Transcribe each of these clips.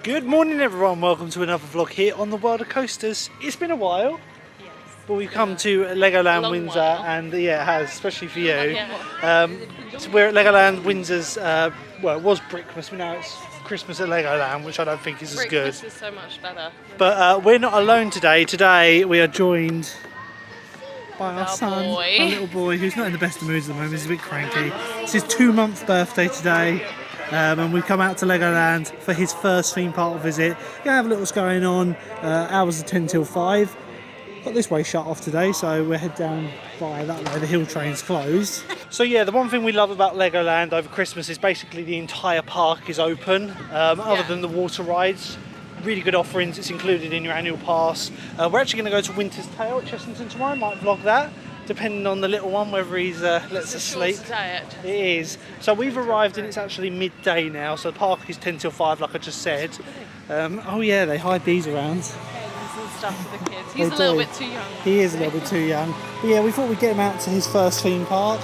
Good morning everyone, welcome to another vlog here on the World of Coasters. It's been a while, but we've come to Legoland Windsor and yeah, it has, especially for you. So we're at Legoland Windsor's, well it was Brickmas, but now it's Christmas at Legoland, which I don't think is as good. Brickmas is so much better. But we're not alone today. Today we are joined by our son, our little boy, who's not in the best of moods at the moment, he's a bit cranky. It's his 2-month birthday today. And we've come out to Legoland for his first theme park visit. Yeah, have a look what's going on. Hours are 10 till 5. Got this way shut off today, so we'll head down by that way. The hill train's closed. So yeah, the one thing we love about Legoland over Christmas is basically the entire park is open, other than the water rides. Really good offerings, it's included in your annual pass. We're actually going to go to Winter's Tale at Chessington tomorrow, might vlog that. Depending on the little one, whether he's lets us sleep. It is. So we've arrived and it's actually midday now, so the park is 10 till 5 like I just said. Oh yeah, they hide these around. Games and stuff for the kids. He's a little bit too young. He is a little bit too young. But yeah, we thought we'd get him out to his first theme park.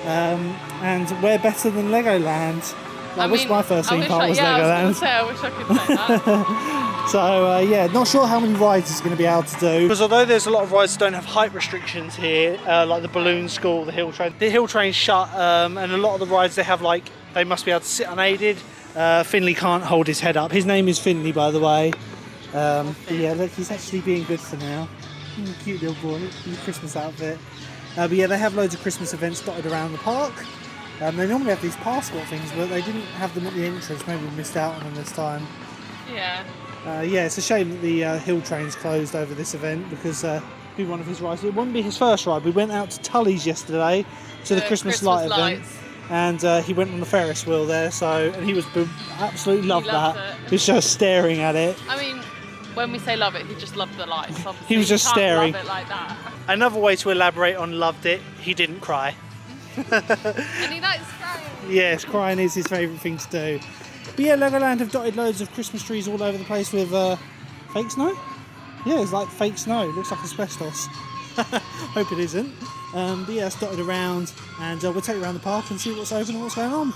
And we're better than Legoland. I wish my first theme park was Legoland. I wish I could say that. So yeah, not sure how many rides he's going to be able to do. Because although there's a lot of rides that don't have height restrictions here, like the balloon school, the hill train. The hill train's shut, and a lot of the rides they have they must be able to sit unaided. Finley can't hold his head up. His name is Finley, by the way. But yeah, look, he's actually being good for now. Cute little boy in his Christmas outfit. But yeah, they have loads of Christmas events dotted around the park. They normally have these passport things, but they didn't have them at the entrance. Maybe we missed out on them this time. Yeah. Yeah, it's a shame that the hill train's closed over this event because it'd be one of his rides. It wouldn't be his first ride. We went out to Tully's yesterday to the Christmas light event, and he went on the Ferris wheel there. And he was absolutely loved that. He was just staring at it. I mean, when we say love it, he just loved the lights. Obviously, he was just staring. Love it like that. Another way to elaborate on loved it, he didn't cry. And he likes crying. Yes, crying is his favourite thing to do. But yeah, Legoland have dotted loads of Christmas trees all over the place with fake snow. Yeah, it's like fake snow. It looks like asbestos. Hope it isn't. But yeah, it's dotted around, and we'll take you around the park and see what's open and what's going on.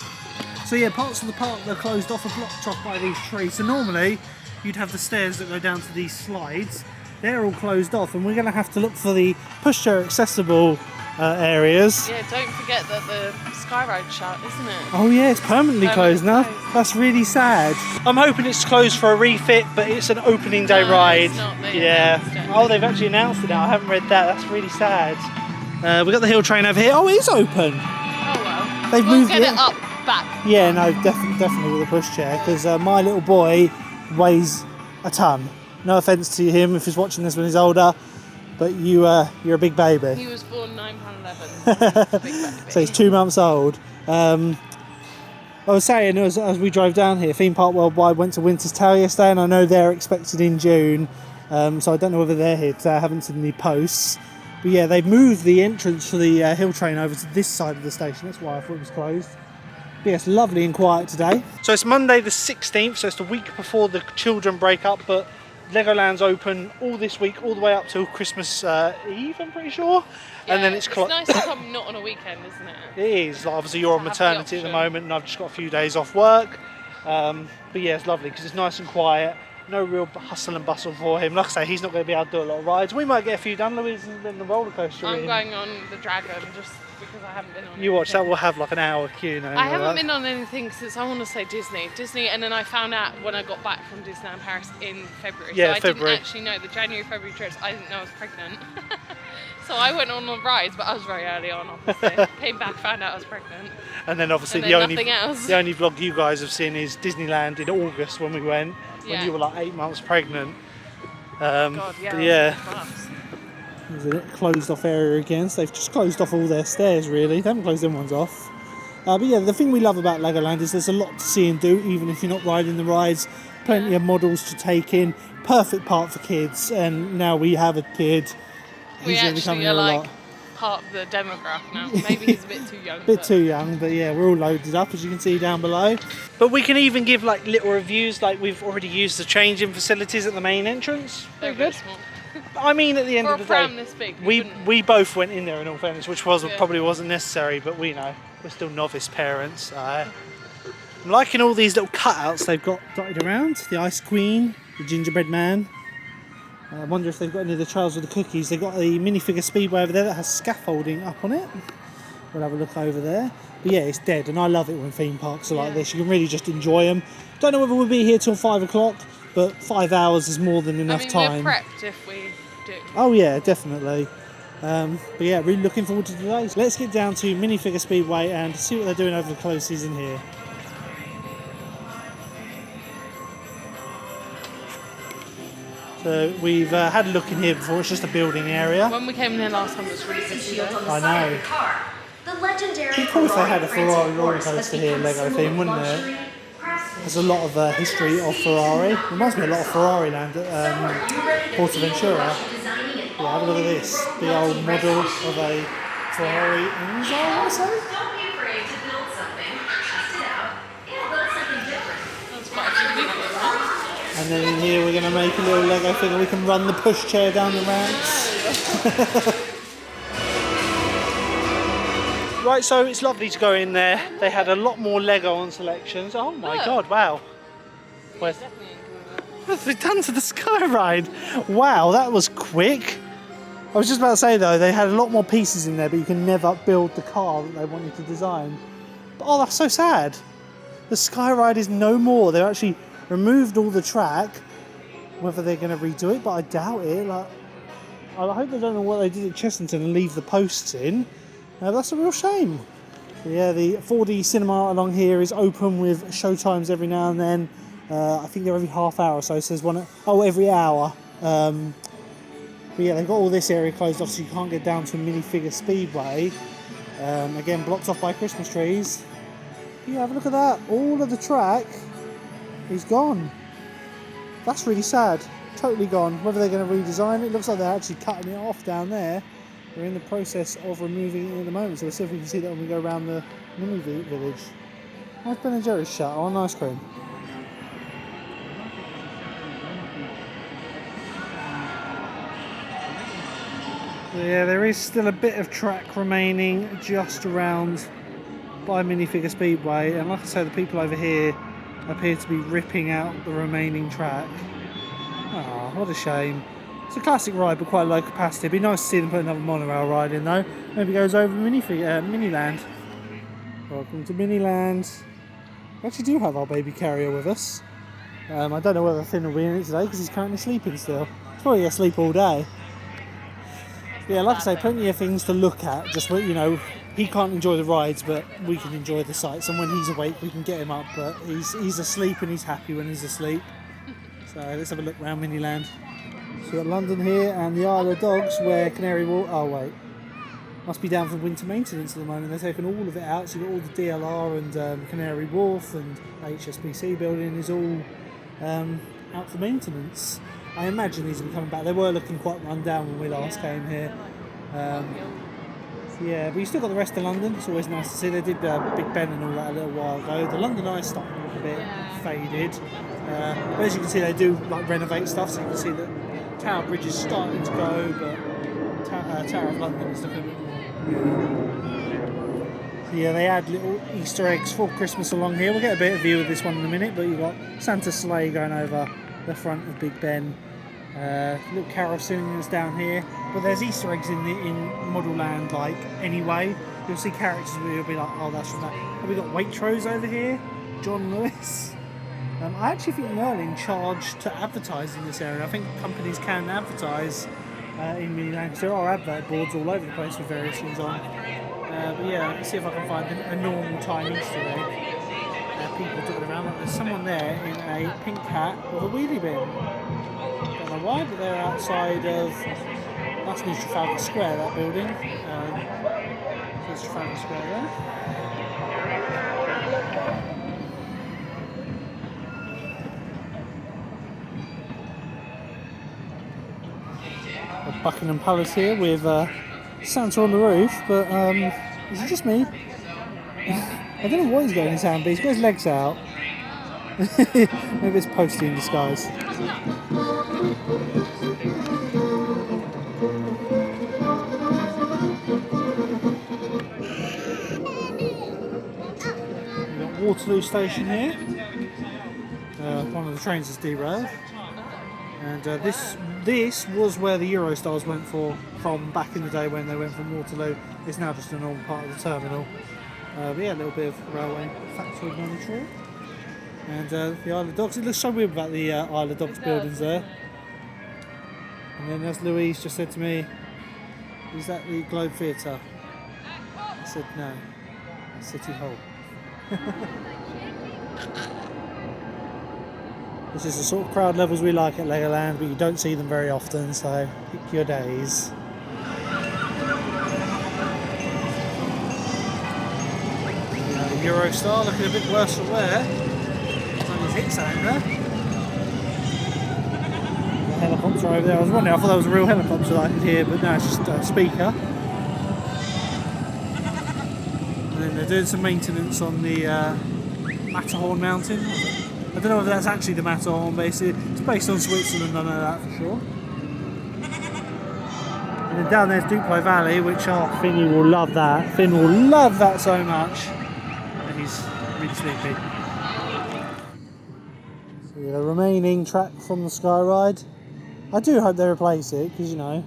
So yeah, parts of the park that are closed off are blocked off by these trees. So normally you'd have the stairs that go down to these slides. They're all closed off, and we're going to have to look for the pushchair accessible areas. Yeah, don't forget that the Sky Ride's shut, isn't it? Oh yeah, it's permanently closed now. That's really sad. I'm hoping it's closed for a refit, but it's an opening day ride. It's not. Yeah. Oh, they've actually announced it now. I haven't read that. That's really sad. We've got the hill train over here. Oh, it is open. Oh well. They've moved it up back. Yeah, no, definitely with a pushchair, because my little boy weighs a ton. No offence to him if he's watching this when he's older. But you're a big baby. He was born £9.11. So he's 2 months old. I was saying as we drove down here, Theme Park Worldwide went to Winter's Tale yesterday, and I know they're expected in June. So I don't know whether they're here today. I haven't seen any posts. But yeah, they've moved the entrance for the hill train over to this side of the station. That's why I thought it was closed. But yeah, it's lovely and quiet today. So it's Monday the 16th, so it's the week before the children break up, but Legoland's open all this week, all the way up till Christmas Eve, I'm pretty sure. Yeah, and then it's nice to come not on a weekend, isn't it? It is. Like, obviously, you're on maternity at the moment, and I've just got a few days off work. But yeah, it's lovely because it's nice and quiet. No real hustle and bustle for him. Like I say, he's not going to be able to do a lot of rides. We might get a few done, Louise, and then the roller coaster. I'm going on the Dragon just because I haven't been on. You watch that. We'll have like an hour queue now. I haven't been on anything since, I want to say, Disney, and then I found out when I got back from Disneyland Paris in February. Yeah, so I February. didn't actually know the January-February trips. I didn't know I was pregnant. So I went on the rides, but I was very early on, obviously. Came back, found out I was pregnant. And then obviously the only vlog you guys have seen is Disneyland in August when we went, when you were like 8 months pregnant. God, yeah. But yeah. There's a closed off area again, so they've just closed off all their stairs really. They haven't closed them ones off. But yeah, the thing we love about Legoland is there's a lot to see and do, even if you're not riding the rides. Plenty of models to take in. Perfect park for kids, and now we have a kid. We actually are like part of the demographic now. Maybe he's a bit too young. Too young, but yeah, we're all loaded up as you can see down below. But we can even give like little reviews, like we've already used the changing facilities at the main entrance. They're good. Small. I mean, at the end of the day, this big, we both went in there in all fairness, which probably wasn't necessary, but we know we're still novice parents. I'm liking all these little cutouts they've got dotted around. The Ice Queen, the Gingerbread Man. I wonder if they've got any of the trails with the cookies. They've got the Minifigure Speedway over there that has scaffolding up on it. We'll have a look over there. But yeah, it's dead, and I love it when theme parks are like this. You can really just enjoy them. Don't know whether we'll be here till 5 o'clock, but 5 hours is more than enough time. We're prepped if we do. Oh yeah, definitely. But yeah, really looking forward to today. So let's get down to Minifigure Speedway and see what they're doing over the close season here. So we've had a look in here before. It's just a building area. When we came in here last time, it was really busy. I know. It'd be cool if they had a Ferrari roller coaster here, Lego theme, wouldn't it? There's a lot of history of Ferrari. Reminds me a lot of Ferrari Land at Portaventura. Yeah, have a look at this. The old model of a Ferrari Enzo, I say? Don't be afraid to build something. Test it out. Yeah, build something different. That's quite a few people. And then in here we're going to make a little Lego figure. We can run the pushchair down the ramps. Right, so it's lovely to go in there. They had a lot more Lego on selections. Oh my god, wow. What have they done to the Sky Ride? Wow, that was quick. I was just about to say though, they had a lot more pieces in there, but you can never build the car that they wanted to design. But, oh, that's so sad. The Sky Ride is no more. They actually removed all the track. Whether they're going to redo it, but I doubt it. Like, I hope they don't know what they did at Chessington and leave the posts in. That's a real shame. So yeah, the 4D cinema along here is open with show times every now and then. I think they're every half hour or so. So there's one, every hour. But yeah, they've got all this area closed off, so you can't get down to a Minifigure Speedway. Again, blocked off by Christmas trees. But yeah, have a look at that. All of the track is gone. That's really sad. Totally gone. Whether they're going to redesign it, looks like they're actually cutting it off down there. We're in the process of removing it at the moment, so we'll see if we can see that when we go around the mini village. Why's Ben & Jerry's shut? I want ice cream. So yeah, there is still a bit of track remaining just around by Minifigure Speedway, and like I say, the people over here appear to be ripping out the remaining track. Ah, what a shame. It's a classic ride, but quite low capacity. It'd be nice to see them put another monorail ride in though. Maybe it goes over Miniland. Welcome to Miniland. We actually do have our baby carrier with us. I don't know whether Finn will be in it today because he's currently sleeping still. He's probably asleep all day. Yeah, like I say, plenty of things to look at. Just, you know, he can't enjoy the rides, but we can enjoy the sights. And when he's awake, we can get him up. But he's asleep and he's happy when he's asleep. So let's have a look around Miniland. So we've got London here and the Isle of Dogs where Canary Wharf... Oh wait, must be down for winter maintenance at the moment. They're taking all of it out, so you've got all the DLR and Canary Wharf and HSBC building is all out for maintenance. I imagine these will be coming back. They were looking quite run down when we last came here. So yeah, but you still got the rest of London. It's always nice to see. They did Big Ben and all that a little while ago. The London Eye's starting to look a bit faded. But as you can see, they do like renovate stuff, so you can see that Tower Bridge is starting to go, but Tower of London is looking a bit more. So yeah, they add little Easter eggs for Christmas along here. We'll get a bit of view of this one in a minute, but you've got Santa's sleigh going over the front of Big Ben. Little carol singers down here, but there's Easter eggs in Model Land like anyway. You'll see characters where you'll be like, oh, that's from that. And we've got Waitrose over here, John Lewis. I actually think Merlin charged to advertise in this area. I think companies can advertise in Miniland because there are advert boards all over the place with various things on. But yeah, let's see if I can find a normal time Easter egg. People dotted around. Like there's someone there in a pink hat with a wheelie bin. Don't know why, but they're outside of... That's New Trafalgar Square, that building. There's Trafalgar Square there. Buckingham Palace here with Santa on the roof, but is it just me? I don't know what he's got in his hand, but he's got his legs out. Maybe it's Posty in disguise. We've got Waterloo station here. One of the trains is derailed. And this was where the Eurostars went from back in the day when they went from Waterloo. It's now just a normal part of the terminal. But yeah, a little bit of railway factory monitoring. And the Isle of Dogs. It looks so weird about the Isle of Dogs buildings there. And then as Louise just said to me, is that the Globe Theatre? I said no, City Hall. This is the sort of crowd levels we like at Legoland, but you don't see them very often, so pick your days. The Eurostar looking a bit worse for wear. It's on his hit zone there. The helicopter over there. I was wondering, I thought that was a real helicopter that I could hear, but no, it's just a speaker. And then they're doing some maintenance on the Matterhorn Mountain. I don't know if that's actually the Matterhorn, but it's based on Switzerland, I know that for sure. And then down there's Duplo Valley, which Finley will love that. Finn will love that so much. And he's really sleepy. So yeah, the remaining track from the Sky Ride. I do hope they replace it, because you know.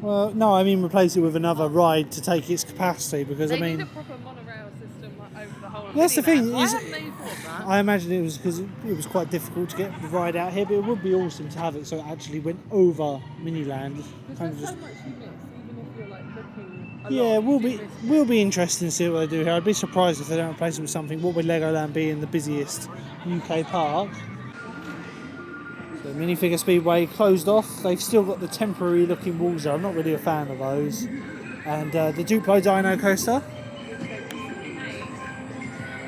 Well, no, I mean replace it with another ride to take its capacity, because They I mean. need a proper monorail system like, over the whole of That's the thing. Miniland. Why haven't they thought that? I imagine it was because it was quite difficult to get the ride out here, but it would be awesome to have it so it actually went over Miniland. Kind of There's just, so much you miss, even if you're like looking a yeah, lot, will be interesting to see what they do here. I'd be surprised if they don't replace it with something. What would Legoland be in the busiest UK park? So Minifig Speedway closed off. They've still got the temporary looking walls there. I'm not really a fan of those. And the Duplo Dino coaster.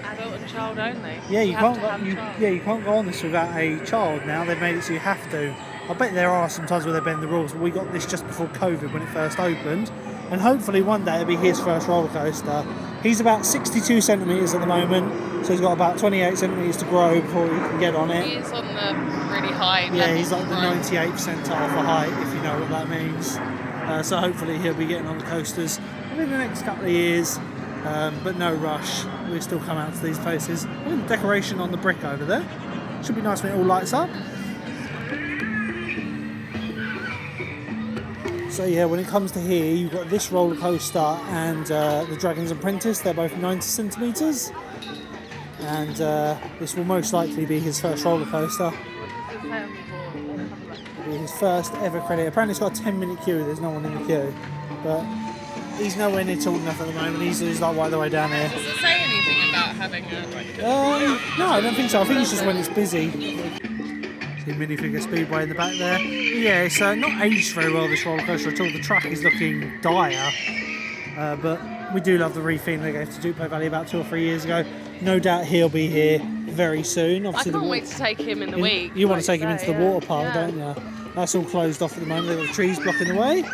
Adult and child only. Yeah, you have can't to go. have a child. You can't go on this without a child now. They've made it so you have to. I bet there are some times where they bend the rules, but we got this just before COVID when it first opened, and hopefully one day it'll be his first roller coaster. He's about 62 centimetres at the moment, so he's got about 28 centimetres to grow before he can get on it. He is on the really high level. Yeah, he's like the right? 98th percentile for height, if you know what that means. So hopefully he'll be getting on the coasters within the next couple of years. But no rush, we'll still come out to these places. Look at the decoration on the brick over there. Should be nice when it all lights up. So yeah, when it comes to here, you've got this roller coaster and the Dragon's Apprentice. They're both 90 centimetres. And this will most likely be his first roller coaster. It'll be his first ever credit. Apparently it's got a 10-minute queue, there's no one in the queue. But he's nowhere near tall enough at the moment. He's like right the way down here. Does it say anything about having a No, I don't think so. I think it's just when it's busy. See Minifig Speedway in the back there. But yeah, it's not aged very well, this roller coaster at all. The track is looking dire. But we do love the refin they gave to Duplo Valley about 2 or 3 years ago. No doubt he'll be here very soon. Obviously, I can't wait to take him in the week. You want to like take him into say, the water park, yeah. don't you? That's all closed off at the moment. They've got the trees blocking the way.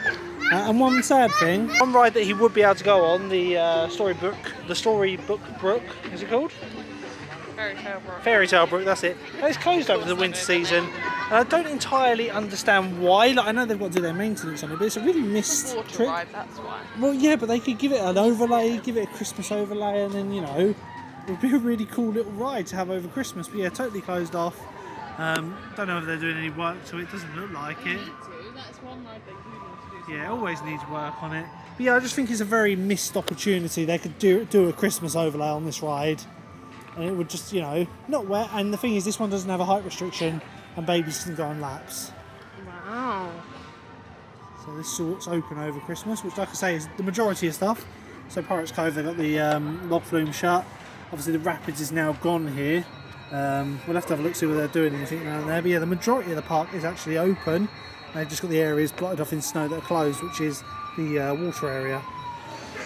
And one sad thing, one ride that he would be able to go on, the Storybook Brook, is it called? Fairy Tale Brook, that's it. And it's closed over the winter season. And I don't entirely understand why. Like, I know they've got to do their maintenance on it, but it's a really missed Water trip. ride, that's why. Well, yeah, but they could give it an overlay, give it a Christmas overlay, and then, you know, it would be a really cool little ride to have over Christmas. But yeah, totally closed off. Don't know if they're doing any work to it, doesn't look like it. That's one ride they do need to do. Yeah, always needs work on it. But yeah, I just think it's a very missed opportunity. They could do a Christmas overlay on this ride, and it would just, you know, not wet. And the thing is, this one doesn't have a height restriction, and babies can go on laps. Wow. So this sort's open over Christmas, which, like I say, is the majority of stuff. So Pirates Cove, they've got the log flume shut. Obviously the Rapids is now gone here. We'll have to have a look, see whether they're doing anything around there. But yeah, the majority of the park is actually open. They've just got the areas blotted off in snow that are closed, which is the water area.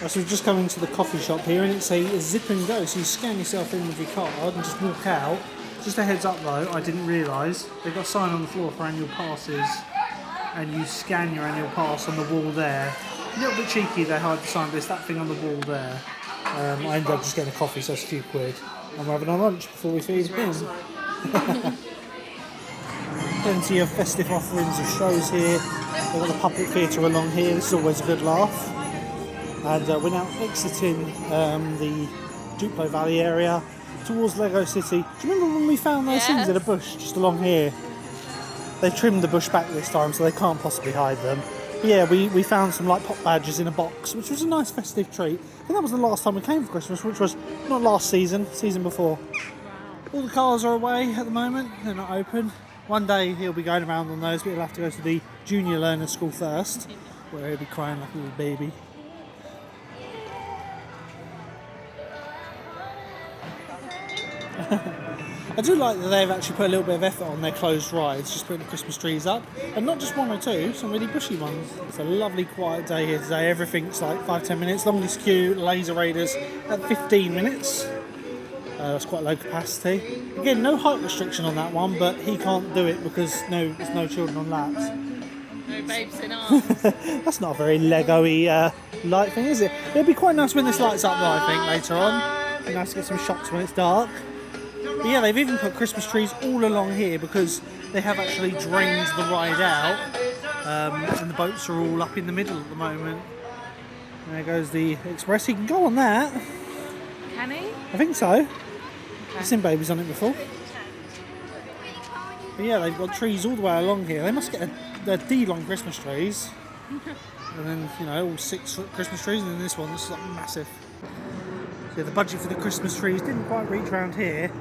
So we've just come into the coffee shop here, and it's a zip and go. So you scan yourself in with your card and just walk out. Just a heads up though, I didn't realise, they've got a sign on the floor for annual passes, and you scan your annual pass on the wall there. A little bit cheeky they hide the sign, but it's that thing on the wall there. I ended up just getting a coffee, so it's a few quid. And we're having our lunch before we feed him. Plenty of festive offerings of shows here. They've got the puppet theatre along here, this is always a good laugh. And we're now exiting the Duplo Valley area towards Lego City. Do you remember when we found those things in a bush just along here? They trimmed the bush back this time so they can't possibly hide them. But yeah, we found some like pop badges in a box, which was a nice festive treat. I think that was the last time we came for Christmas, which was not last season, season before. All the cars are away at the moment, they're not open. One day he'll be going around on those, but he'll have to go to the junior learner school first, where he'll be crying like a little baby. I do like that they've actually put a little bit of effort on their closed rides, just putting the Christmas trees up. And not just one or two, some really bushy ones. It's a lovely quiet day here today. Everything's like 5-10 minutes. Longest queue, Laser Raiders at 15 minutes. That's quite low capacity. Again, no height restriction on that one, but he can't do it because there's no children on laps. No babes in arms. That's not a very Lego-y light thing, is it? It'll be quite nice when this lights up though, I think, later on. Be nice to get some shots when it's dark. But yeah, they've even put Christmas trees all along here because they have actually drained the ride out. And the boats are all up in the middle at the moment. And there goes the Express. He can go on that. Can he? I think so. Okay. I've seen babies on it before. But yeah, they've got trees all the way along here. They must get a D-long Christmas trees. And then, you know, all 6-foot Christmas trees, and then this one's like massive. So yeah, the budget for the Christmas trees didn't quite reach around here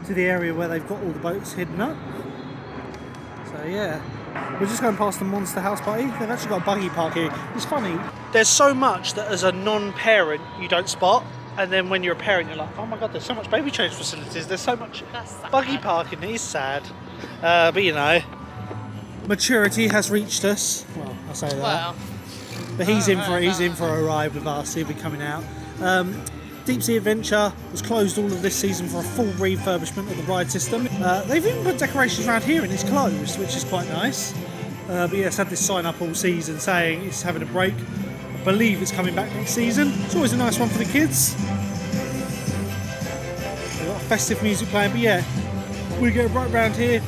to the area where they've got all the boats hidden up. So yeah, we're just going past the Monster House Party. They've actually got a buggy park here. It's funny, there's so much that as a non-parent you don't spot, and then when you're a parent you're like, oh my god, there's so much baby change facilities, there's so much buggy parking. It is sad, but you know, maturity has reached us. Well, I say that. Well, but he's in for a ride with us. He'll be coming out. Deep Sea Adventure was closed all of this season for a full refurbishment of the ride system. They've even put decorations around here and it's closed, which is quite nice. But yeah, it's had this sign up all season saying it's having a break. I believe it's coming back next season. It's always a nice one for the kids. We've got festive music playing, but yeah, we go right round here.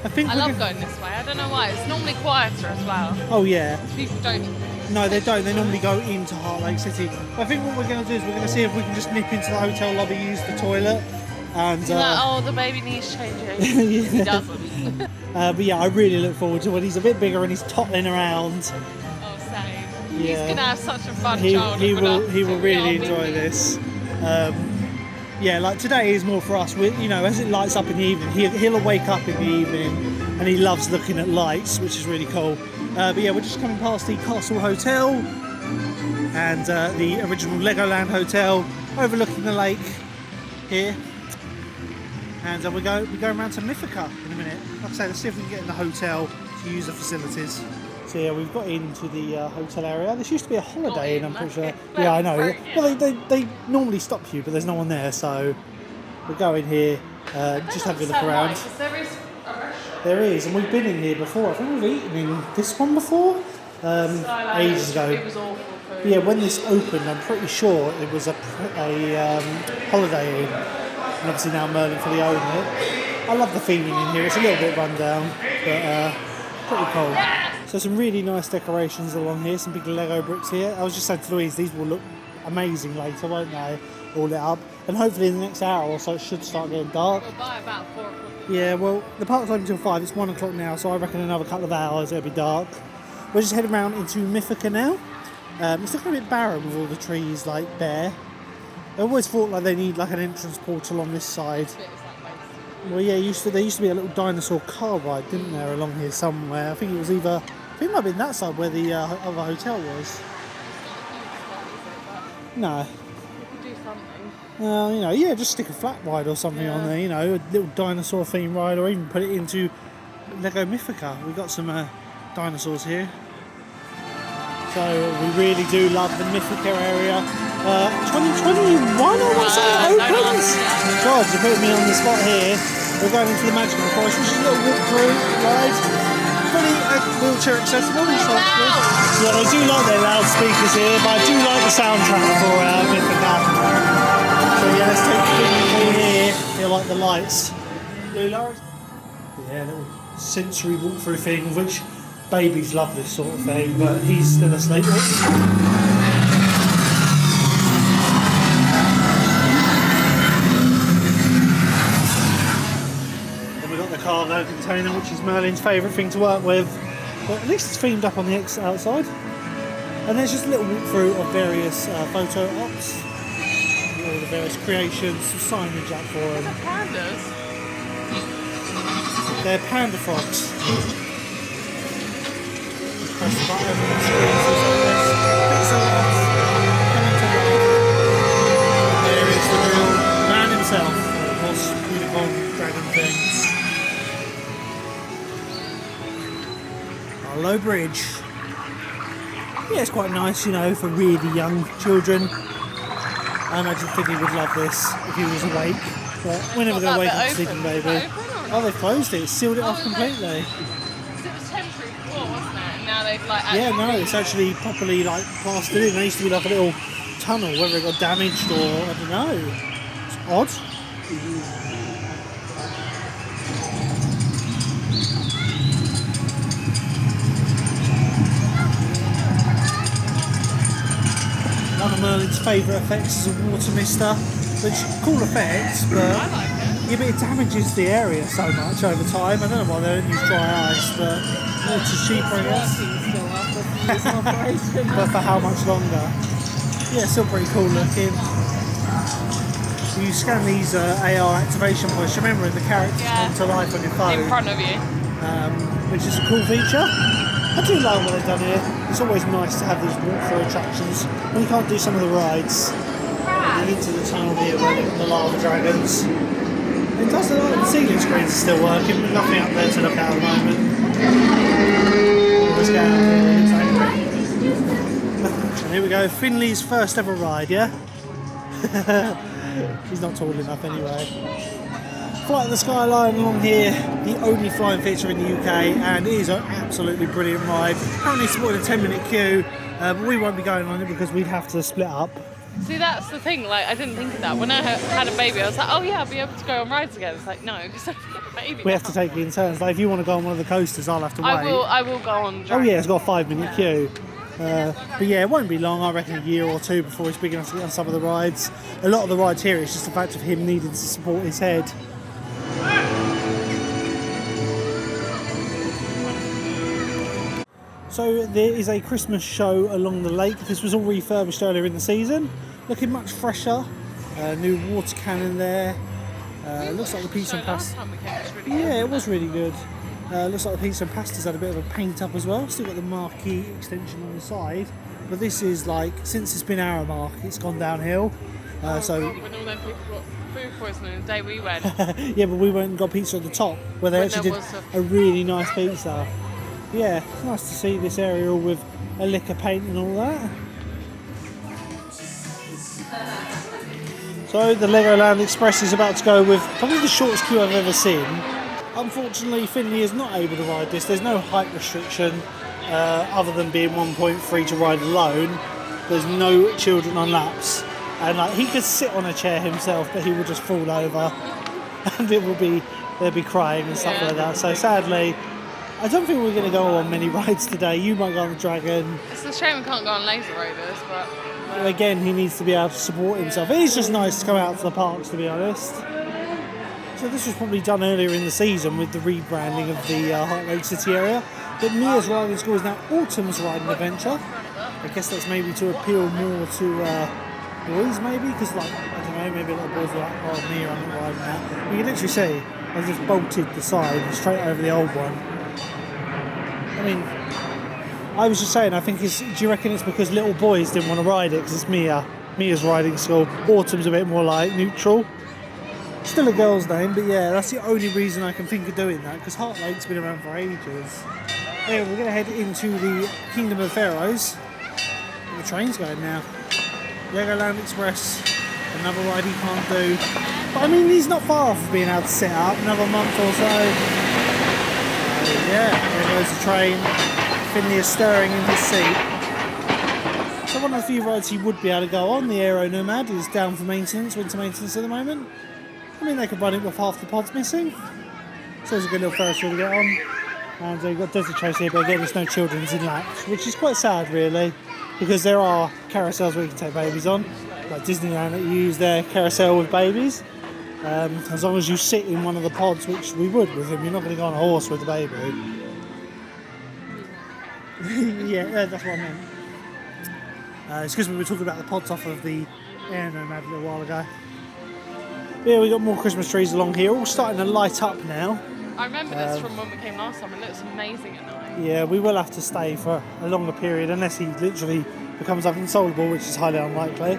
I love going this way. I don't know why. It's normally quieter as well. Oh yeah. People don't. No, they don't. They normally go into Heartlake City. But I think what we're going to do is we're going to see if we can just nip into the hotel lobby, use the toilet, and. Oh, the baby needs changing. Yeah. He doesn't. But yeah, I really look forward to when he's a bit bigger and he's toddling around. Oh, same. Yeah. He's going to have such a fun He childhood. will really enjoy this. Yeah, like today is more for us. You know, as it lights up in the evening, he'll wake up in the evening, and he loves looking at lights, which is really cool. But yeah, we're just coming past the Castle Hotel and the original Legoland Hotel overlooking the lake here. And we're going around to Mythica in a minute. Like I say, let's see if we can get in the hotel to use the facilities. So yeah, we've got into the hotel area. This used to be a Holiday Inn, I'm pretty sure. Yeah, I know. Well, they normally stop you, but there's no one there, so we'll go in here, just have a look around. There is, and we've been in here before. I think we've eaten in this one before, ages ago. It was awful food. But yeah, when this opened, I'm pretty sure it was a Holiday Inn. And obviously now Merlin fully own it. I love the theming in here. It's a little bit run down, but pretty cool. So some really nice decorations along here. Some big Lego bricks here. I was just saying to Louise, these will look amazing later, won't they? All lit up. And hopefully in the next hour or so it should start getting dark. We'll buy about 4 o'clock. Yeah, well, the park's open until 5. It's 1 o'clock now, so I reckon another couple of hours it'll be dark. We're just heading around into Mythica now. It's looking a bit barren with all the trees like bare. I always thought like they need like an entrance portal on this side. Well, yeah, there used to be a little dinosaur car ride, didn't there, along here somewhere? I think it might have been that side where the other hotel was. No. Do something. Well, you know, yeah, just stick a flat ride or something on there, you know, a little dinosaur theme ride, or even put it into Lego Mythica. We've got some dinosaurs here. So we really do love the Mythica area. 2021, I want to say it opens. God, you're putting me on the spot here. We're going into the Magical Forest, which is a little walk-through ride. Fully wheelchair accessible. Yeah, they do like their loudspeakers here, but I do like the soundtrack for Mythica. So yeah, let's take the thing here. Feel like the lights. Yeah, little sensory walk-through thing, which babies love this sort of thing, but he's still asleep. got the cargo container, which is Merlin's favourite thing to work with. But at least it's themed up on the outside. And there's just a little walkthrough of various photo ops. All the various creations, some signage up for them. Pandas? They're panda frogs. Press the button and the screen says pixel coming to life. And there is the real man himself, the horse, unicorn, dragon thing. Low bridge. Yeah, it's quite nice, you know, for really young children. I imagine Finley would love this if he was awake, but we're never going to wake up sleeping baby. Oh, they've closed it, sealed it off completely. It was temporary before, wasn't it? And now they've like Yeah, no, it's actually properly like plastered in. There used to be like a little tunnel, whether it got damaged or I don't know. It's odd. One of Merlin's favourite effects is a water mister, which cool effects, but I like it. yeah, but it damages the area so much over time. I don't know why they don't use dry ice, but water's cheaper, I guess. But for how much longer? Yeah, still pretty cool looking. You scan these AR activation points. Remember, the characters come to life on your phone, In front of you. which is a cool feature. I do like what they've done here. It's always nice to have these walk-through attractions when you can't do some of the rides. Like into the tunnel here where they've got the lava dragons. It does look like the ceiling screens are still working, but nothing up there to look at the moment. Let's get out of here, it's angry. And here we go, Finley's first ever ride, yeah? He's not tall enough anyway. Flight of the Skyline along here, the only flying feature in the UK, and it is an absolutely brilliant ride. Currently supporting a 10-minute queue, but we won't be going on it because we'd have to split up. See, that's the thing, like, I didn't think of that. When I had a baby, I was like, oh yeah, I'll be able to go on rides again. It's like, no, because I've got a baby. We have to take it in turns. Like, if you want to go on one of the coasters, I'll have to wait. I will go on the Oh yeah, it's got a 5-minute queue. But yeah, it won't be long, I reckon a year or two before it's big enough to get on some of the rides. A lot of the rides here, it's just the fact of him needing to support his head. So there is a Christmas show along the lake. This was all refurbished earlier in the season. Looking much fresher. New water cannon there. Looks like the pizza and pasta. Yeah, it was really good. Looks like the pizza and pasta's had a bit of a paint up as well. Still got the marquee extension on the side. But this is like, since it's been Aramark, it's gone downhill. When all them people got food poisoning the day we went. Yeah, but we went and got pizza at the top, where they actually did a really nice pizza. Yeah, it's nice to see this area all with a lick of paint and all that. So the Legoland Express is about to go with probably the shortest queue I've ever seen. Unfortunately, Finley is not able to ride this. There's no height restriction other than being 1.3 to ride alone. There's no children on laps. And like, he could sit on a chair himself, but he will just fall over and they'll be crying and stuff like that. So sadly, I don't think we're going to go on many rides today. You might go on the Dragon. It's a shame we can't go on Laser Rovers, but... Again, he needs to be able to support himself. It is just nice to come out to the parks, to be honest. So this was probably done earlier in the season with the rebranding of the Heartlake City area. But Mia's riding school is now Autumn's Riding Adventure. I guess that's maybe to appeal more to boys, maybe, because like, I don't know, maybe a lot of boys are like, oh, Mia, I'm not riding that. You can literally see, I've just bolted the side straight over the old one. I mean, I was just saying, I think do you reckon it's because little boys didn't want to ride it because it's Mia's riding school. Autumn's a bit more like neutral. Still a girl's name, but yeah, that's the only reason I can think of doing that, because Heartlake's been around for ages. Anyway, we're going to head into the Kingdom of Pharaohs. And the train's going now. Legoland Express, another ride he can't do. But I mean, he's not far off of being able to sit up, another month or so. Yeah, there goes the train. Finley is stirring in his seat. So one of the few rides he would be able to go on, the Aero Nomad, is down for maintenance, winter maintenance at the moment. I mean, they could run it with half the pods missing. So it's a good little Ferris wheel to get on. And you've got Desert Chase here, but again, there's no children's in laps, which is quite sad, really, because there are carousels where you can take babies on, like Disneyland that use their carousel with babies. as long as you sit in one of the pods, which we would with him. You're not going to go on a horse with the baby. Yeah, that's what I meant. It's because we were talking about the pods off of the Air Nomad a little while ago. Yeah, we got more Christmas trees along here, all starting to light up now. I remember this from when we came last time. It looks amazing at night. Yeah, we will have to stay for a longer period unless he literally becomes unconsolable, which is highly unlikely.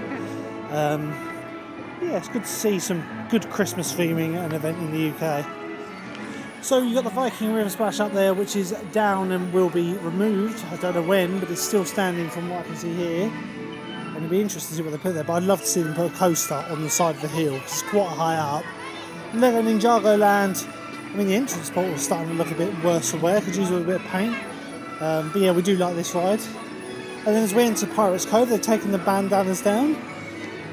Yeah, it's good to see some good Christmas theming at an event in the UK. So you've got the Viking River Splash up there, which is down and will be removed. I don't know when, but it's still standing from what I can see here. And it'd be interesting to see what they put there, but I'd love to see them put a coaster on the side of the hill, because it's quite high up. Lego Ninjago Land, I mean the entrance portal is starting to look a bit worse for wear, could use a little bit of paint. But yeah, we do like this ride. And then as we enter Pirates Cove, they've taken the bandanas down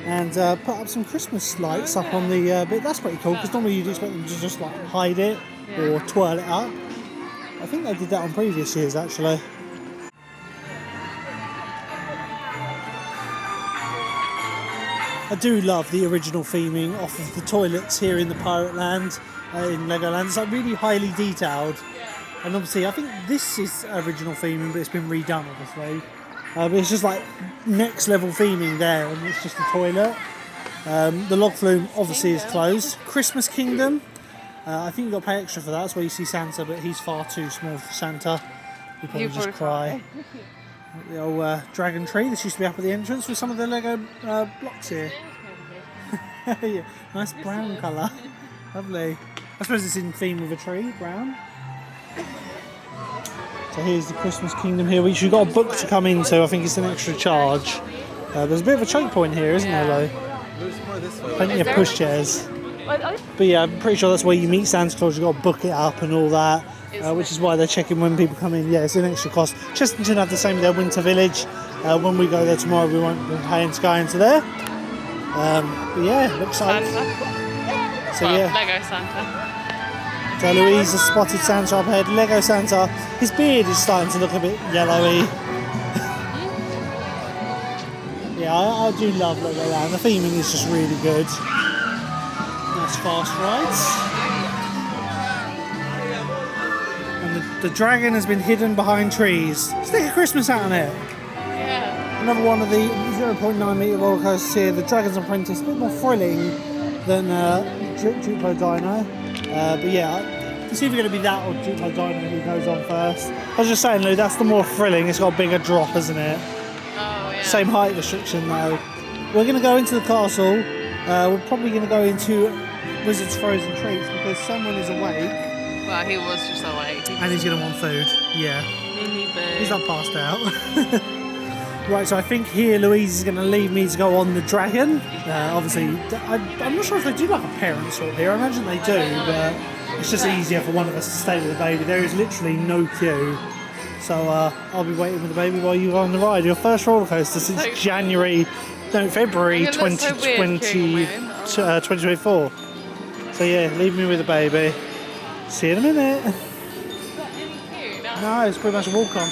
and put up some Christmas lights up on the bit. That's pretty cool, because normally you'd expect them to just like hide it or twirl it up. I think they did that on previous years actually. I do love the original theming off of the toilets here in the Pirate Land, in Legoland. It's like really highly detailed. And obviously I think this is original theming, but it's been redone obviously. But it's just like next level theming there, and it's just a toilet. The log flume obviously is closed. Christmas Kingdom, I think you've got to pay extra for that. That's where you see Santa, but he's far too small for Santa. He'd probably just cry. The old dragon tree, this used to be up at the entrance with some of the Lego blocks here. Yeah, nice brown colour. Lovely. I suppose it's in theme with a tree, brown. So here's the Christmas Kingdom here, which you've got a book to come into. I think it's an extra charge. There's a bit of a choke point here, isn't there, though? Plenty of pushchairs. But yeah, I'm pretty sure that's where you meet Santa Claus. You've got to book it up and all that, which is why they're checking when people come in. Yeah, it's an extra cost. Chesterton have the same with their Winter Village. When we go there tomorrow, we won't be paying to go into there. But yeah, looks like... So yeah. Lego Santa. So Louise has spotted Santa up ahead. Lego Santa, his beard is starting to look a bit yellowy. Yeah, I do love Legoland. The theming is just really good. Nice fast rides. And the dragon has been hidden behind trees. Stick a Christmas hat on it. Yeah. Another one of the 0.9 metre roller coasters here. The Dragon's Apprentice, a bit more thrilling than Duplo Dino. But yeah, it's either going to be that or Duplo Dino who goes on first. I was just saying, Lou, that's the more thrilling. It's got a bigger drop, isn't it? Oh, yeah. Same height restriction though. We're going to go into the castle. We're probably going to go into Wizard's Frozen Treats because someone is awake. Well, he was just awake. And he's going to want food. Yeah. Minifig. He's not passed out. Right, so I think here Louise is going to leave me to go on the dragon. Obviously, I'm not sure if they do like a parent swap here. I imagine they do, but it's just easier for one of us to stay with the baby. There is literally no queue. So I'll be waiting with the baby while you go on the ride. Your first roller coaster since February 2024. So yeah, leave me with the baby. See you in a minute. Is that any queue? No, it's pretty much a walk on.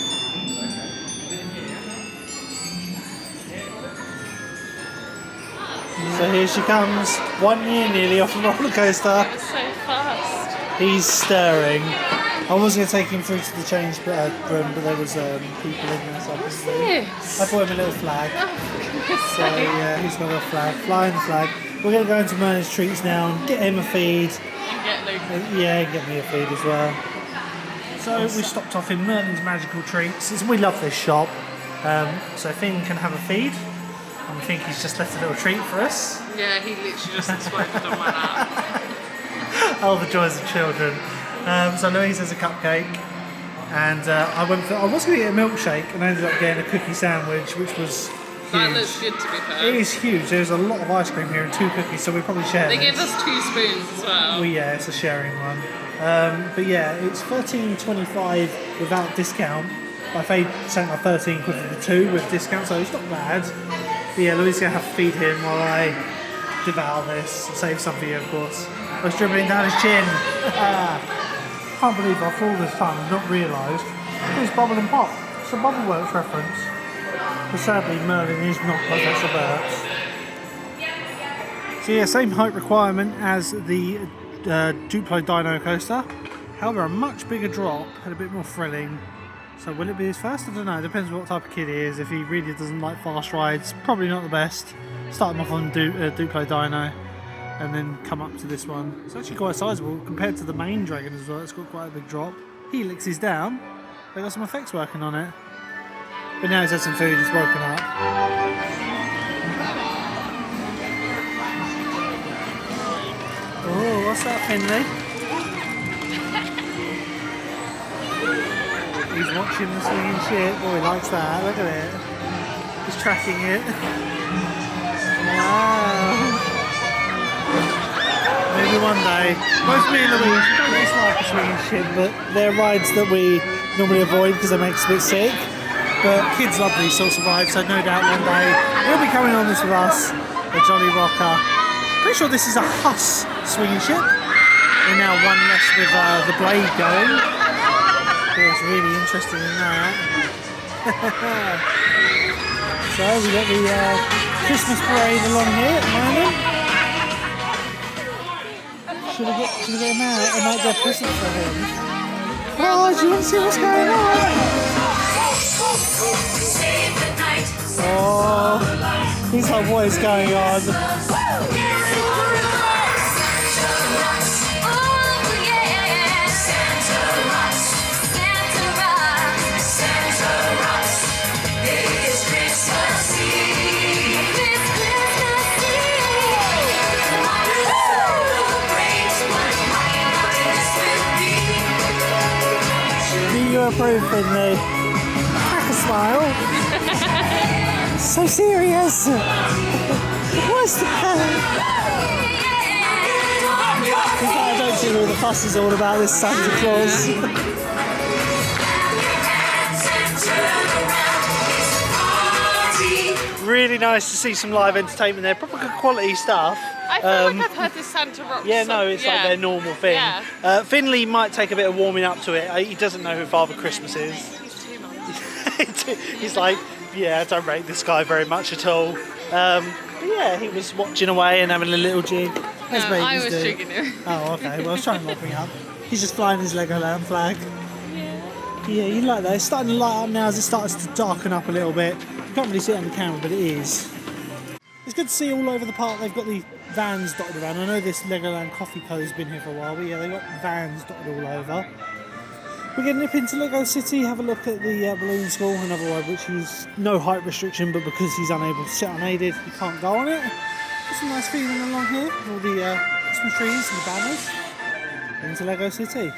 So here she comes, 1 year nearly off the roller coaster. It was so fast. He's stirring. I was going to take him through to the change room, but there was people in there. So What's this? I bought him a little flag. Oh, So yeah, he's got a flag, flying flag. We're going to go into Merlin's Treats now and get him a feed. and get Luke. Yeah, and get me a feed as well. So we stopped off in Merlin's Magical Treats. We love this shop. So Finn can have a feed. And I think he's just left a little treat for us. Yeah, he literally just exploded on my lap. Oh, the joys of children. So Louise has a cupcake, and I was going to get a milkshake, and I ended up getting a cookie sandwich, which was huge. That looks good, to be fair. It is huge. There's a lot of ice cream here and 2 cookies, so we probably share They this. gave us 2 spoons as well. Well, yeah, it's a sharing one. But yeah, it's $13.25 without discount. I paid something like 13 quid for the 2 with discount, so it's not bad. But yeah, Louise is going to have to feed him while I devour this. Save some for you, of course. I was dribbling down his chin. Can't believe after all this time I've not realised it's Bubble and Pop. It's a Bubble Works reference. But sadly, Merlin is not Professor Burt. So yeah, same height requirement as the Duplo Dino coaster. However, a much bigger drop and a bit more thrilling. So will it be his first? I don't know. It depends on what type of kid he is. If he really doesn't like fast rides, probably not the best. Start him off on Duplo Dino and then come up to this one. It's actually quite sizable compared to the main dragon as well. It's got quite a big drop. Helix is down. They've got some effects working on it. But now he's had some food, it's woken up. Oh, what's that, Finley? He's watching the swinging ship. Oh, he likes that. Look at it. He's tracking it. Wow. Maybe one day. Both me and Louise don't dislike a swinging ship, but they're rides that we normally avoid because they make us a bit sick. But kids love these sorts of rides, so no doubt one day he'll be coming on this with us. A Jolly Rocker. Pretty sure this is a Huss swinging ship. We're now one less with the blade going. Feels really interested in that. So we got the Christmas parade along here at the moment. Should we get him out? I might get a present for him. Oh, do you want to see what's going on? Oh, he's like, what is going on? Approve, Finley. Crack a smile. So serious. What's that? I don't see what the fuss is all about, this Santa Claus. Really nice to see some live entertainment there. Proper good quality stuff. I feel like I've heard this Santa Rock. Yeah, no, it's like their normal thing. Yeah. Finley might take a bit of warming up to it. He doesn't know who Father Christmas is. He's 2 months. He's like, yeah, I don't rate this guy very much at all. But yeah, he was watching away and having a little jig. As No, I was do. jigging him. Oh, okay. Well, I was trying to lock me up. He's just flying his Legoland flag. Yeah, you like that. It's starting to light up now as it starts to darken up a little bit. You can't really see it on the camera, but it is. It's good to see all over the park. They've got the vans dotted around. I know this Legoland Coffee Co.'s been here for a while, but yeah, they've got vans dotted all over. We're going to nip into Lego City, have a look at the balloon school, another ride which is no height restriction, but because he's unable to sit unaided, he can't go on it. Got some nice feeling along here, all the Christmas trees and the banners. Into Lego City.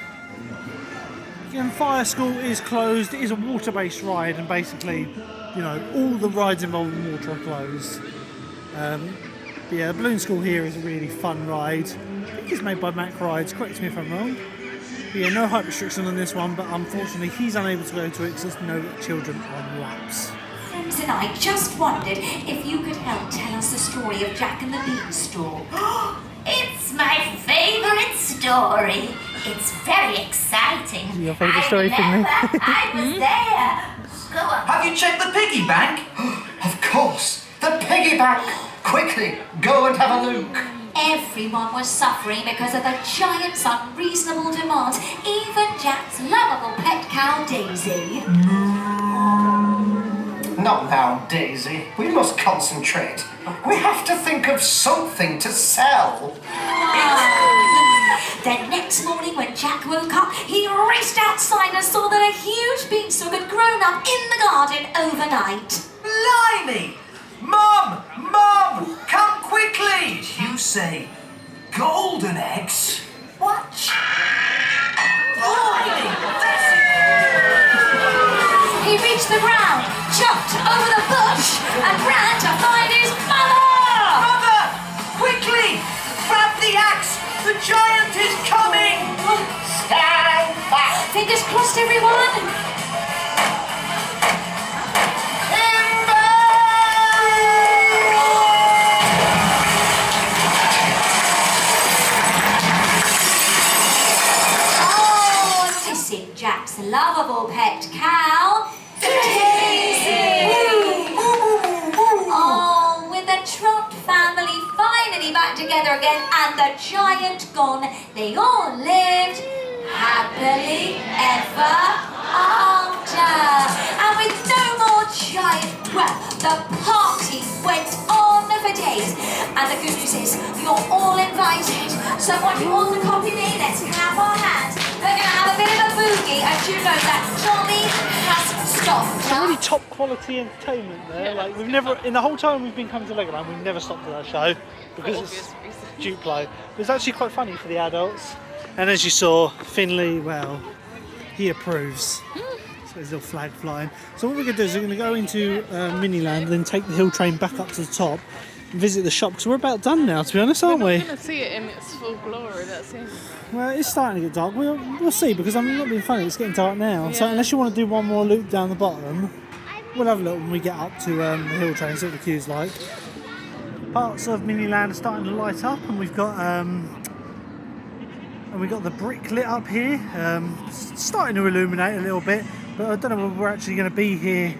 Again, Fire School is closed. It is a water-based ride, and basically, you know, all the rides involving water are closed. But yeah, the balloon school here is a really fun ride. I think it's made by Mac Rides, correct me if I'm wrong. But yeah, no height restriction on this one, but unfortunately he's unable to go to it because there's no children on laps. Friends and I just wondered if you could help tell us the story of Jack and the Beanstalk. It's my favourite story. It's very exciting. Your favourite story, Finley? I was there. Go on. Have you checked the piggy bank? Of course, the piggy bank. Quickly, go and have a look. Everyone was suffering because of the giant's unreasonable demands. Even Jack's lovable pet cow, Daisy. Not now, Daisy. We must concentrate. We have to think of something to sell. Then next morning when Jack woke up, he raced outside and saw that a huge beanstalk had grown up in the garden overnight. Blimey! Mum! Mum! Come quickly! You say golden eggs? What? Blimey! He reached the ground, jumped over the bush, and ran to find his mother! Mother! Quickly! Grab the axe! The giant is coming! Stand back! Fingers crossed, everyone! Jack's lovable pet cow, Daisy! Oh, with the Trot family finally back back together again, and the giant gone. They all lived happily ever after. And with no more giant, well, the party went on for days. And the good news is, you're all invited. Someone who wants to copy me, let's clap our hands. We're going to have a bit of a boogie, and you know that Johnny has stopped. It's a really top quality entertainment there. Like we've never, in the whole time we've been coming to Legoland, we've never stopped at that show because it's Duplo. It's actually quite funny for the adults. And as you saw, Finley, well, he approves. So his little flag flying. So what we're going to do is we're going to go into Miniland, then take the hill train back up to the top and visit the shop, because we're about done now, to be honest, aren't we? We're not going to see it in its full glory, that's it. Well, it's starting to get dark. We'll see, because I'm not being funny, it's getting dark now. So unless you want to do one more loop down the bottom, we'll have a look when we get up to the hill train, see what the queue's like. Parts of Miniland are starting to light up, and we've got the brick lit up here, starting to illuminate a little bit, but I don't know whether we're actually going to be here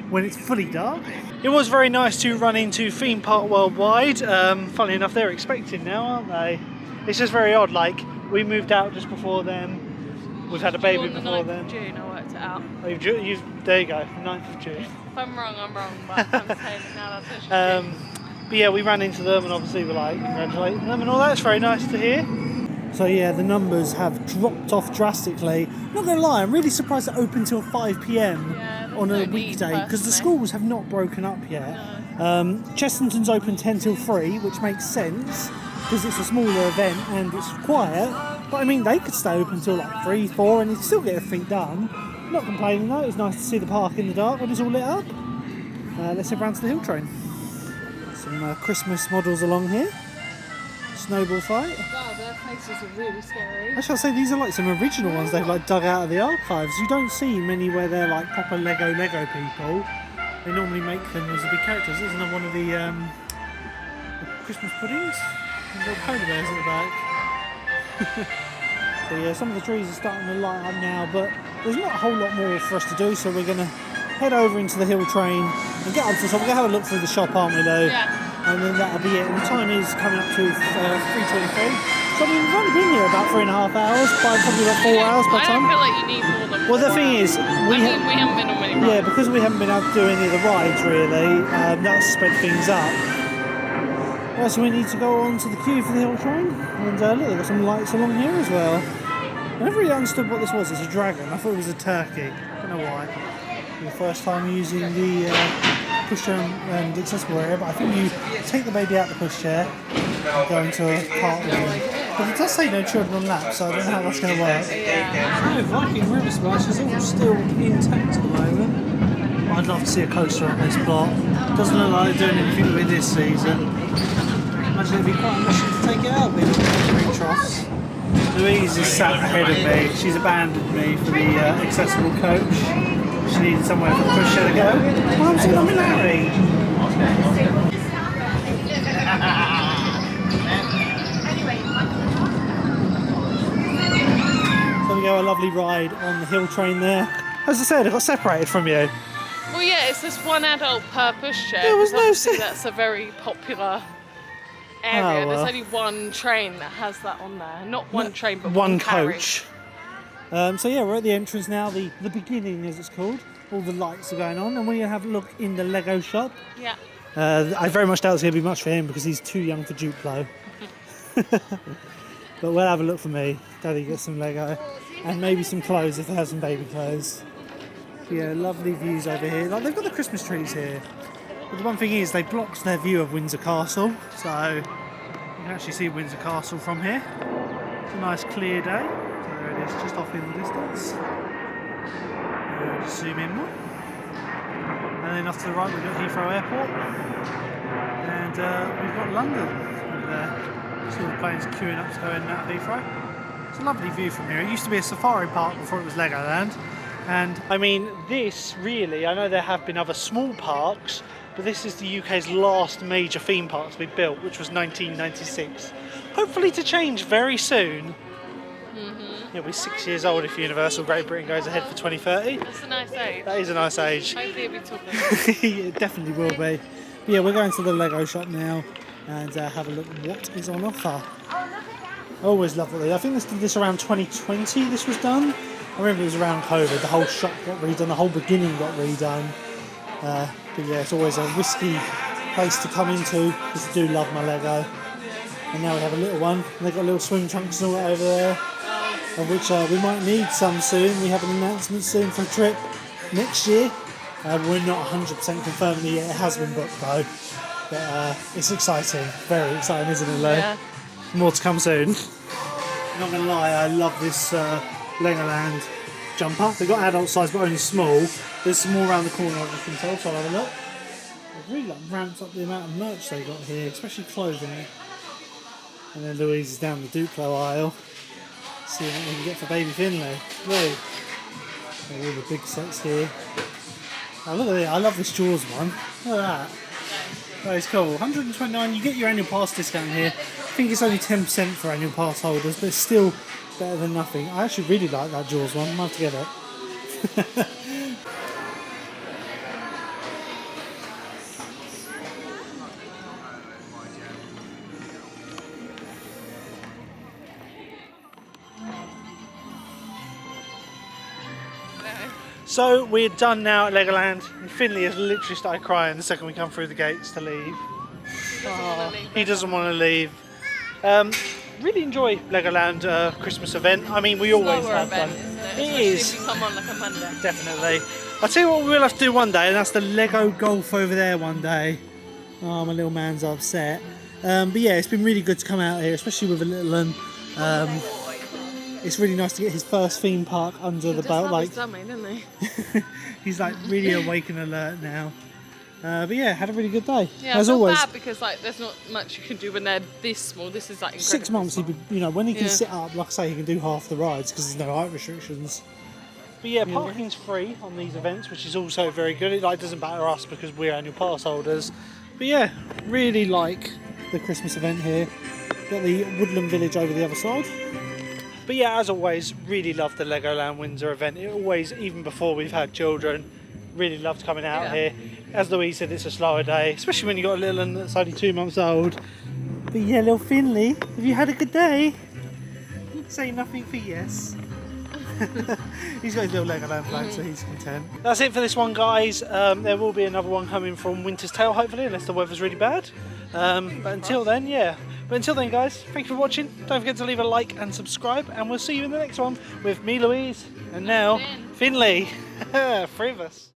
when it's fully dark. It was very nice to run into Theme Park Worldwide. Funnily enough, they're expecting now, aren't they? It's just very odd, like we moved out just before them, we've had a baby before then. The 9th of June, I worked it out. Oh, there you go, 9th of June. If I'm wrong, I'm wrong, but I'm saying it now, that's what But yeah, we ran into them and obviously we're like congratulating them and all that. It's very nice to hear. So yeah, the numbers have dropped off drastically. Not gonna lie, I'm really surprised it opened till 5 PM on a weekday, because the schools have not broken up yet. Chessington's open 10 till 3, which makes sense because it's a smaller event and it's quiet. But I mean, they could stay open till like 3, 4 and you'd still get everything done. Not complaining though, it was nice to see the park in the dark when it's all lit up. Let's head round to the hill train. Some Christmas models along here. Snowball fight. Wow, their faces are really scary. I shall say these are like some original ones they've like dug out of the archives. You don't see many where they're like proper Lego people. They normally make them as big characters. Isn't there one of the Christmas puddings? And little polar bears at the back. So yeah, some of the trees are starting to light up now, but there's not a whole lot more for us to do, so we're going to head over into the hill train and get up to the top. We're going to have a look through the shop, aren't we, Lou? Yeah. And then that'll be it. And the time is coming up to 3:23. So I mean, we've only been here about 3.5 hours, probably about 4 hours by I time. don't feel like you need more than Well, the thing is, we haven't been on many rides. yeah, because we haven't been able to do any of the rides really, that's sped things up. So we need to go on to the queue for the hill train, and look, they've got some lights along here as well. I never really understood what this was. It's a dragon. I thought it was a turkey. I don't know why. For the first time using the pushchair and accessible area, but I think you take the baby out the pushchair and go into a cart with him. But it does say no children on laps, so I don't know how that's going to work. No, Viking River Splash is all still intact at the moment. I'd love to see a coaster on this plot. Doesn't look like they're doing anything with it this season. Imagine it'd be quite a mission to take it out with the troughs. Louise is sat ahead of me. She's abandoned me for the accessible coach. She needed somewhere for the pushchair to go. Well, I'm still in Larry. So we go a lovely ride on the hill train there. As I said, I got separated from you. Well, yeah, it's just one adult per pushchair. There was no obviously that's a very popular area. Oh, well. There's only one train that has that on there. Not one train, but one carriage. coach. So yeah, we're at the entrance now, the beginning as it's called. All the lights are going on, and we're going to have a look in the Lego shop. Yeah. I very much doubt it's going to be much for him because he's too young for Duplo. But we'll have a look for me. Daddy gets some Lego and maybe some clothes if they have some baby clothes. But yeah, lovely views over here. Like they've got the Christmas trees here. But the one thing is they blocked their view of Windsor Castle, so you can actually see Windsor Castle from here. It's a nice clear day. So there it is, just off in the distance. Just zoom in more. And then off to the right we've got Heathrow Airport. And we've got London over there. See all the planes queuing up to go in and out of Heathrow. It's a lovely view from here. It used to be a safari park before it was Legoland. And I mean, this really, I know there have been other small parks, but this is the UK's last major theme park to be built, which was 1996. Hopefully to change very soon. It'll be 6 years old if Universal Great Britain goes ahead for 2030. That's a nice age. That is a nice age. Hopefully it'll be talking. It definitely will be. But yeah, we're going to the Lego shop now. and have a look at what is on offer. I always love what they do. I think this did this around 2020, this was done. I remember it was around COVID, the whole shop got redone, the whole beginning got redone. But yeah, it's always a risky place to come into, because I do love my Lego. And now we have a little one, and they've got little swing trunks and all that over there, of which we might need some soon. We have an announcement soon for a trip next year. We're not 100% confirming it yet, it has been booked though. But it's exciting, very exciting, isn't it, Lou? Yeah. More to come soon. Not gonna lie, I love this Legoland jumper. They've got adult size but only small. There's some more around the corner I just can tell, so I'll have a look. They've really ramped up the amount of merch they got here, especially clothing. And then Louise is down the Duplo aisle. See what we can get for baby Finley. Look. All the big sets here. Oh, look at it, I love this Jaws one. Look at that. That is cool. 129, you get your annual pass discount here. I think it's only 10% for annual pass holders, but it's still better than nothing. I actually really like that Jaws one. I might have to get it. So we're done now at Legoland. Finley has literally started crying the second we come through the gates to leave. He doesn't want to leave. Really enjoy Legoland Christmas event. I mean, we always have fun. It is. If you come on like a Monday. Definitely. I'll tell you what we'll have to do one day, and that's the Lego golf over there one day. Oh, my little man's upset. But yeah, it's been really good to come out here, especially with a little one. It's really nice to get his first theme park under the belt. Like, he's like really awake and alert now. But yeah, had a really good day. Yeah, as always. Bad because like there's not much you can do when they're this small. This is like incredible. 6 months, he, you know, when he can sit up, like I say, he can do half the rides because there's no height restrictions. But yeah, parking's free on these events, which is also very good. It like doesn't matter us because we're annual pass holders. But yeah, really like the Christmas event here. Got the Woodland Village over the other side. But yeah, as always, really love the Legoland Windsor event. It always, even before we've had children, really loved coming out here. As Louise said, it's a slower day, especially when you've got a little one that's only 2 months old. But yeah, little Finley, have you had a good day? Say nothing for yes. He's got his little Legoland flag, so he's content. That's it for this one, guys. There will be another one coming from Winter's Tale, hopefully, unless the weather's really bad. But until then, yeah. But until then, guys, thank you for watching. Don't forget to leave a like and subscribe, and we'll see you in the next one with me, Louise, and now Finley. 3 of us.